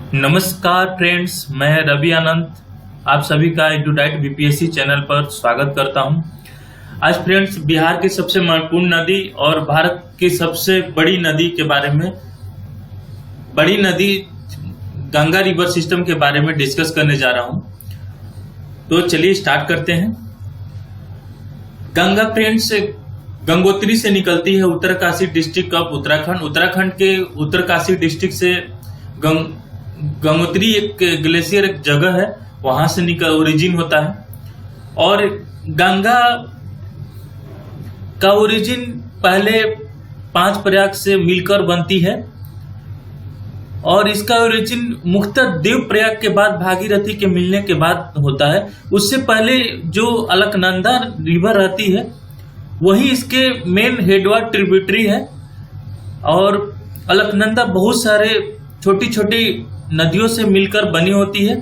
नमस्कार फ्रेंड्स, मैं रवि आनंद आप सभी का एडुडाइट बीपीएससी चैनल पर स्वागत करता हूं। आज फ्रेंड्स बिहार की सबसे महत्वपूर्ण नदी और भारत की सबसे बड़ी नदी के बारे में, बड़ी नदी गंगा रिवर सिस्टम के बारे में डिस्कस करने जा रहा हूं। तो चलिए स्टार्ट करते हैं। गंगा फ्रेंड्स गंगोत्री से निकलती है उत्तरकाशी डिस्ट्रिक्ट ऑफ उत्तराखंड। उत्तराखंड के उत्तरकाशी डिस्ट्रिक्ट से गंगोत्री एक ग्लेशियर एक जगह है, वहां से ओरिजिन होता है। और गंगा का ओरिजिन पहले 5 प्रयाग से मिलकर बनती है और इसका ओरिजिन मुख्यतः देव प्रयाग के बाद भागीरथी के मिलने के बाद होता है। उससे पहले जो अलकनंदा रिवर रहती है वही इसके मेन हेडवाटर ट्रिब्यूटरी है। और अलकनंदा बहुत सारे छोटी छोटी नदियों से मिलकर बनी होती है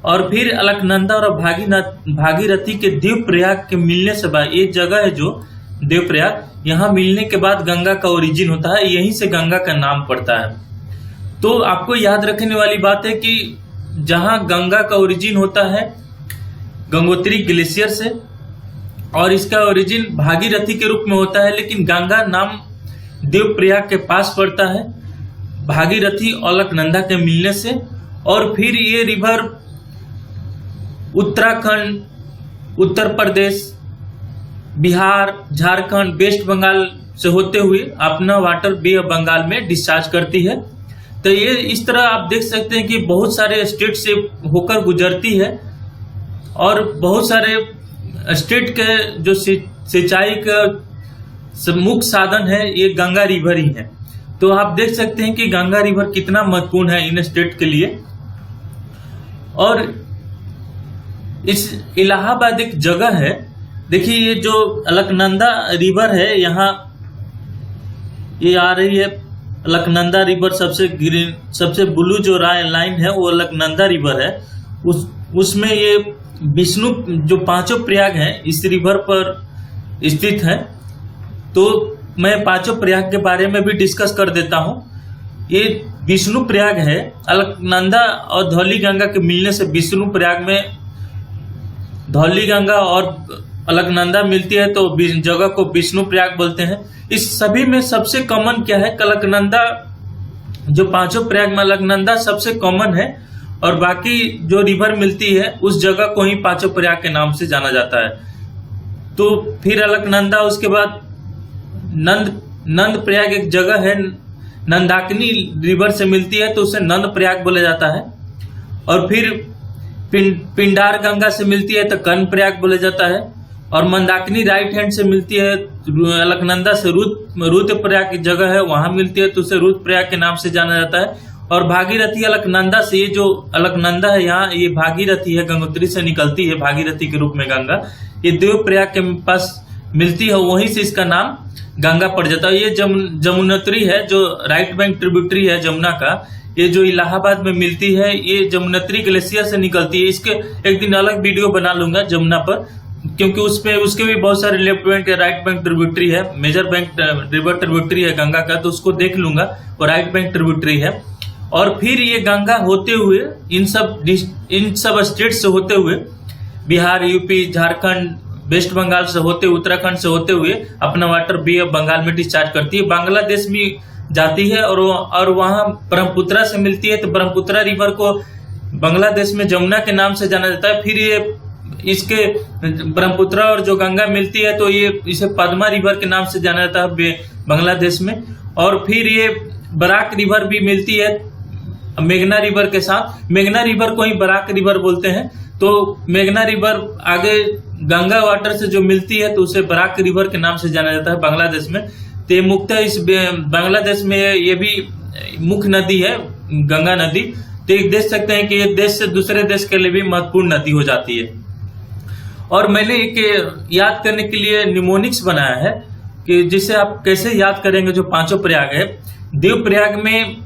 और फिर अलकनंदा और भागीरथी के देव प्रयाग के मिलने से बाद ये जगह है जो देव प्रयाग, यहाँ मिलने के बाद गंगा का ओरिजिन होता है, यहीं से गंगा का नाम पड़ता है। तो आपको याद रखने वाली बात है कि जहां गंगा का ओरिजिन होता है गंगोत्री ग्लेशियर से और इसका ओरिजिन भागीरथी के रूप में होता है, लेकिन गंगा नाम देव प्रयाग के पास पड़ता है भागीरथी और अलकनंदा के मिलने से। और फिर ये रिवर उत्तराखंड, उत्तर प्रदेश, बिहार, झारखंड, वेस्ट बंगाल से होते हुए अपना वाटर बे ऑफ बंगाल में डिस्चार्ज करती है। तो ये इस तरह आप देख सकते हैं कि बहुत सारे स्टेट से होकर गुजरती है और बहुत सारे स्टेट के जो सिंचाई का मुख्य साधन है ये गंगा रिवर ही है। तो आप देख सकते हैं कि गंगा रिवर कितना महत्वपूर्ण है इन स्टेट के लिए। और इस इलाहाबाद एक जगह है, देखिए ये जो अलकनंदा रिवर है यहाँ ये आ रही है अलकनंदा रिवर, सबसे ग्रीन सबसे ब्लू जो लाइन है वो अलकनंदा रिवर है। उसमें ये विष्णु जो 5 प्रयाग हैं इस रिवर पर स्थित है। तो मैं 5 प्रयाग के बारे में भी डिस्कस कर देता हूं। ये विष्णु प्रयाग है, अलकनंदा और धौली गंगा के मिलने से विष्णु प्रयाग में धौली गंगा और अलकनंदा मिलती है तो जगह को विष्णु प्रयाग बोलते हैं। इस सभी में सबसे कॉमन क्या है, अलकनंदा जो 5 प्रयाग में अलकनंदा सबसे कॉमन है और बाकी जो रिवर मिलती है उस जगह को ही 5 प्रयाग के नाम से जाना जाता है। तो फिर अलकनंदा, उसके बाद नंद प्रयाग एक जगह है, नंदाकिनी रिवर से मिलती है तो उसे नंद प्रयाग बोला जाता है। और फिर पिंडार गंगा से मिलती है तो कर्ण प्रयाग बोला जाता है। और मंदाकिनी राइट हैंड से मिलती है अलकनंदा से रुद्र प्रयाग की जगह है, वहां मिलती है तो उसे रुद्र प्रयाग के नाम से जाना जाता है। और भागीरथी अलकनंदा से, ये जो अलकनंदा है यहाँ ये भागीरथी है, गंगोत्री से निकलती है भागीरथी के रूप में गंगा, ये देव प्रयाग के पास मिलती है, वहीं से इसका नाम गंगा पड़ जाता है। ये जमुनोत्री है जो राइट बैंक ट्रिब्यूटरी है जमुना का, ये जो इलाहाबाद में मिलती है ये जमुनोत्री ग्लेशियर से निकलती है। इसके एक दिन अलग वीडियो बना लूंगा जमुना पर, क्योंकि उसके भी बहुत सारे left bank right bank tributary है, मेजर बैंक रिवर ट्रिब्यूटरी है गंगा का, तो उसको देख लूंगा, और राइट बैंक ट्रिब्यूटरी है। और फिर ये गंगा होते हुए इन सब स्टेट से होते हुए बिहार, यूपी, झारखंड, वेस्ट बंगाल से होते, उत्तराखंड से होते हुए अपना वाटर बे ऑफ बंगाल में डिस्चार्ज करती है। बांग्लादेश भी जाती है और वहां ब्रह्मपुत्रा से मिलती है, तो ब्रह्मपुत्रा रिवर को बांग्लादेश में जमुना के नाम से जाना जाता है। फिर ये इसके ब्रह्मपुत्रा और जो गंगा मिलती है तो ये इसे पद्मा रिवर के नाम से जाना जाता है बांग्लादेश में। और फिर ये बराक रिवर भी मिलती है मेघना रिवर के साथ, मेघना रिवर को ही बराक रिवर बोलते हैं। तो मेघना रिवर आगे गंगा वाटर से जो मिलती है तो उसे बराक रिवर के नाम से जाना जाता है बांग्लादेश में। तो ये मुख्यतः इस बांग्लादेश में ये भी मुख्य नदी है गंगा नदी। तो एक देख सकते हैं कि ये देश से दूसरे देश के लिए भी महत्वपूर्ण नदी हो जाती है। और मैंने एक याद करने के लिए निमोनिक्स बनाया है कि जिसे आप कैसे याद करेंगे। जो 5 प्रयाग है, देव प्रयाग में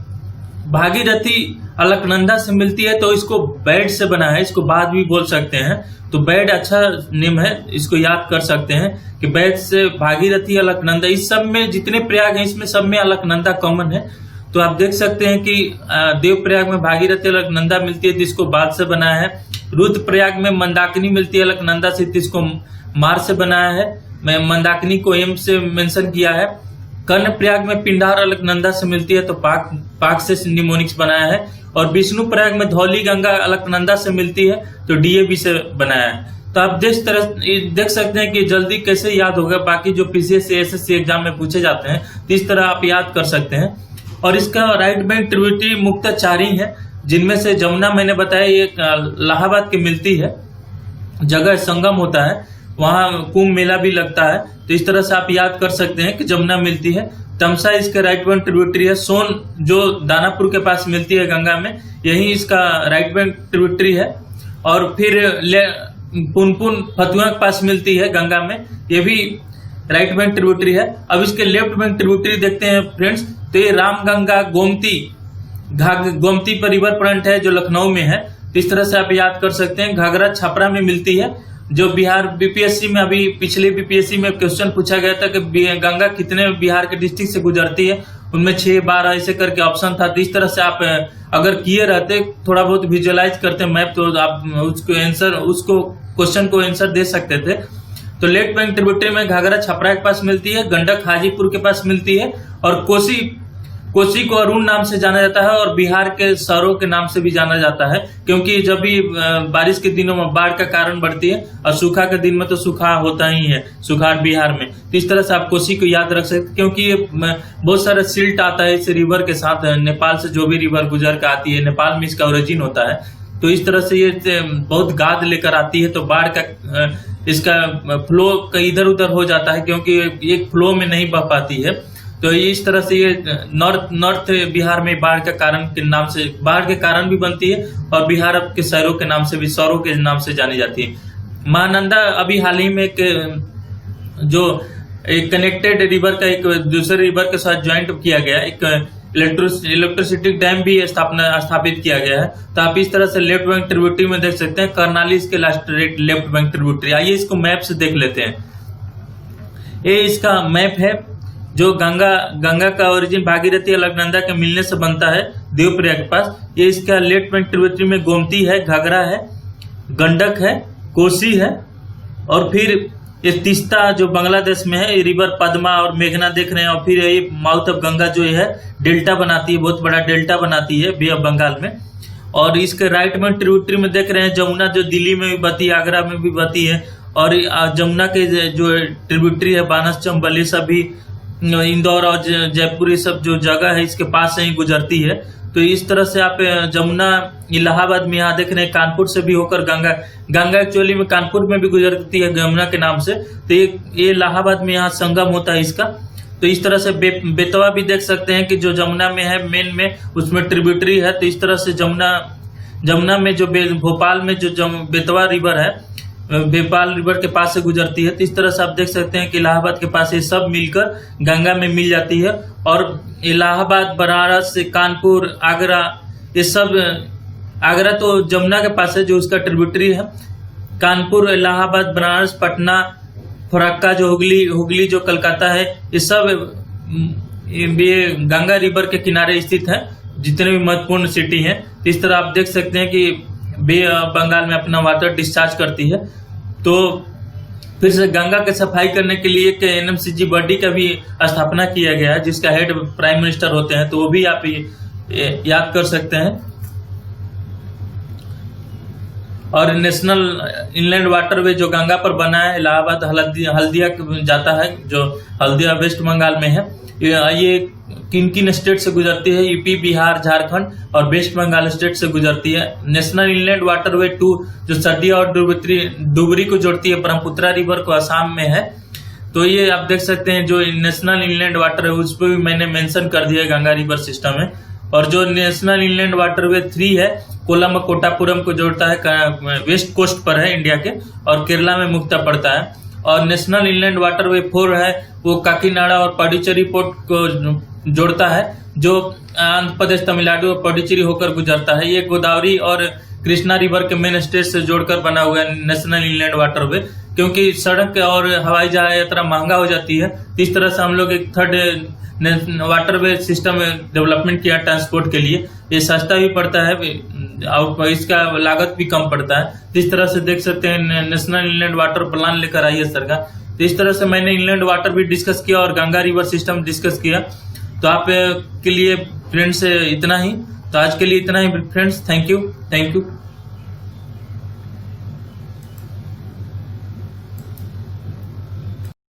भागीरथी अलकनंदा से मिलती है तो इसको बैड से बना है, इसको बाद भी बोल सकते हैं, तो बैड अच्छा नेम है, इसको याद कर सकते हैं कि बैड से भागीरथी अलकनंदा, इस सब में जितने प्रयाग हैं इसमें सब में अलकनंदा कॉमन है। तो आप देख सकते हैं कि देवप्रयाग में भागीरथी अलकनंदा मिलती है जिसको बाल से बनाया है। रुद्रप्रयाग में मंदाकिनी मिलती है अलकनंदा से, जिसको मार से बनाया है। मैं मंदाकिनी को एम से मेंशन किया है। कर्णप्रयाग में पिंडार अलकनंदा से मिलती है, तो पाक से निमोनिक्स बनाया है। और विष्णु प्रयाग में धौली गंगा अलकनंदा से मिलती है, तो डीएबी से बनाया है। तो आप देख सकते हैं कि जल्दी कैसे याद होगा। बाकी जो पीसीएस एसएससी एग्जाम में पूछे जाते हैं तो इस तरह आप याद कर सकते हैं। और इसका राइट बैंक ट्रिब्यूटरी मुख्यतः 4 ही है, जिनमें से जमुना मैंने बताया ये इलाहाबाद की मिलती है, जगह संगम होता है, वहां कुंभ मेला भी लगता है। तो इस तरह से आप याद कर सकते हैं कि जमुना मिलती है। तमसा इसका राइट बैंक ट्रिब्यूटरी है। सोन जो दानापुर के पास मिलती है गंगा में, यही इसका राइट बैंक ट्रिब्यूटरी है। और फिर पुनपुन फतुहा के पास मिलती है गंगा में, ये भी राइट बैंक ट्रिब्यूटरी है। अब इसके लेफ्ट बैंक ट्रिब्यूटरी देखते हैं फ्रेंड्स, तो ये रामगंगा गोमती पर रिवर फ्रंट है जो लखनऊ में है। तो इस तरह से आप याद कर सकते हैं। घाघरा छपरा में मिलती है, जो बिहार बीपीएससी में अभी पिछले बीपीएससी में क्वेश्चन पूछा गया था कि गंगा कितने बिहार के डिस्ट्रिक्ट से गुजरती है, उनमें 6, 12 ऐसे करके ऑप्शन था। तो इस तरह से आप अगर किए रहते, थोड़ा बहुत विजुअलाइज करते मैप, तो आप उसको क्वेश्चन को आंसर दे सकते थे। तो लेफ्ट बैंक ट्रिब्यूटरी में घाघरा छपरा के पास मिलती है, गंडक हाजीपुर के पास मिलती है, और कोसी को अरुण नाम से जाना जाता है, और बिहार के सरों के नाम से भी जाना जाता है, क्योंकि जब भी बारिश के दिनों में बाढ़ का कारण बढ़ती है, और सूखा के दिन में तो सूखा होता ही है, सुखाड़ बिहार में। तो इस तरह से आप कोसी को याद रख सकते हैं, क्योंकि ये बहुत सारा सिल्ट आता है इस रिवर के साथ। नेपाल से जो भी रिवर गुजर कर आती है, नेपाल में इसका ओरिजिन होता है। तो इस तरह से ये बहुत गाद लेकर आती है, तो बाढ़ का इसका फ्लो इधर उधर हो जाता है, क्योंकि एक फ्लो में नहीं बह पाती है। तो इस तरह से ये नॉर्थ बिहार में बाढ़ के कारण भी बनती है, और बिहार के शहरों के नाम से भी, सौरों के नाम से जानी जाती है। महानंदा अभी हाल ही में एक कनेक्टेड रिवर का एक दूसरे रिवर के साथ ज्वाइंट किया गया, एक इलेक्ट्रिसिटी डैम भी स्थापित किया गया है। तो आप इस तरह से लेफ्ट बैंक ट्रिब्यूटरी में देख सकते हैं। कर्नाली इसके लेफ्ट बैंक ट्रिब्यूटरी। आइए इसको मैप से देख लेते हैं। ये इसका मैप है, जो गंगा का ओरिजिन भागीरथी अलकनंदा के मिलने से बनता है देवप्रयाग के पास। ये इसका लेफ्ट बैंक ट्रिब्यूटरी में गोमती है, घाघरा है, गंडक है, कोसी है, और फिर ये तीस्ता जो बांग्लादेश में है, ये रिवर पद्मा और मेघना देख रहे हैं। और फिर ये माउथ ऑफ गंगा जो है डेल्टा बनाती है, बहुत बड़ा डेल्टा बनाती है बे ऑफ बंगाल में। और इसके राइट में ट्रिब्यूटरी में देख रहे हैं जमुना, जो दिल्ली में भी बहती है, आगरा में भी बहती है। और जमुना के जो ट्रिब्यूटरी है बानस, चंबल, ये सब भी इंदौर और जयपुर, ये सब जो जगह है इसके पास से ही गुजरती है। तो इस तरह से आप जमुना इलाहाबाद में यहाँ देख रहे हैं, कानपुर से भी होकर गंगा एक्चुअली में कानपुर में भी गुजरती है यमुना के नाम से। तो ये इलाहाबाद में यहाँ संगम होता है इसका। तो इस तरह से बेतवा भी देख सकते हैं कि जो जमुना में है मेन में, उसमें ट्रिब्यूटरी है। तो इस तरह से जमुना में जो भोपाल में जो बेतवा रिवर है, भोपाल रिवर के पास से गुजरती है। तो इस तरह से आप देख सकते हैं कि इलाहाबाद के पास ये सब मिलकर गंगा में मिल जाती है। और इलाहाबाद, बनारस, कानपुर, आगरा, ये सब, आगरा तो जमुना के पास है जो उसका ट्रिब्यूटरी है। कानपुर, इलाहाबाद, बनारस, पटना, फरक्का जो हुगली जो कलकत्ता है, ये सब ये गंगा रिवर के किनारे स्थित है, जितने भी महत्वपूर्ण सिटी हैं। तो इस तरह आप देख सकते हैं कि बे ऑफ बंगाल में अपना वाटर डिस्चार्ज करती है। तो फिर से गंगा की सफाई करने के लिए एक एनएमसीजी बॉडी का भी स्थापना किया गया है, जिसका हेड प्राइम मिनिस्टर होते हैं। तो वो भी आप याद कर सकते हैं। और नेशनल इनलैंड वाटरवे जो गंगा पर बना है, इलाहाबाद हल्दिया जाता है, जो हल्दिया वेस्ट बंगाल में है। ये किन स्टेट से गुजरती है? यूपी, बिहार, झारखंड और वेस्ट बंगाल स्टेट से गुजरती है। नेशनल इनलैंड वाटरवे 2 जो सर्दिया और डुबरी को जोड़ती है, ब्रह्मपुत्रा रिवर को असम में है। तो ये आप देख सकते हैं, जो नेशनल इनलैंड वाटर है उस पर भी मैंने मेंशन कर दिया है गंगा रिवर सिस्टम में। और जो नेशनल इनलैंड वाटरवे 3 है, कोलम और कोटापुरम को जोड़ता है, वेस्ट कोस्ट पर है इंडिया के, और केरला में मुक्ता पड़ता है। और नेशनल इनलैंड वाटरवे 4 है, वो काकीनाडा और पाडिचेरी पोर्ट को जोड़ता है, जो आंध्र प्रदेश, तमिलनाडु और पाडिचेरी होकर गुजरता है। ये गोदावरी और कृष्णा रिवर के मेन स्टेट से जोड़कर बना हुआ है नेशनल इनलैंड वाटरवे। क्योंकि सड़क और हवाई जहाज यात्रा महंगा हो जाती है, इस तरह से हम लोग एक थर्ड वाटरवे सिस्टम डेवलपमेंट किया ट्रांसपोर्ट के लिए। ये सस्ता भी पड़ता है और इसका लागत भी कम पड़ता है। तो इस तरह से देख सकते हैं नेशनल इनलैंड वाटर प्लान लेकर आई है सरकार। तो इस तरह से मैंने इनलैंड वाटर भी डिस्कस किया और गंगा रिवर सिस्टम डिस्कस किया। तो आप के लिए फ्रेंड्स इतना ही, तो आज के लिए इतना ही फ्रेंड्स। Thank you.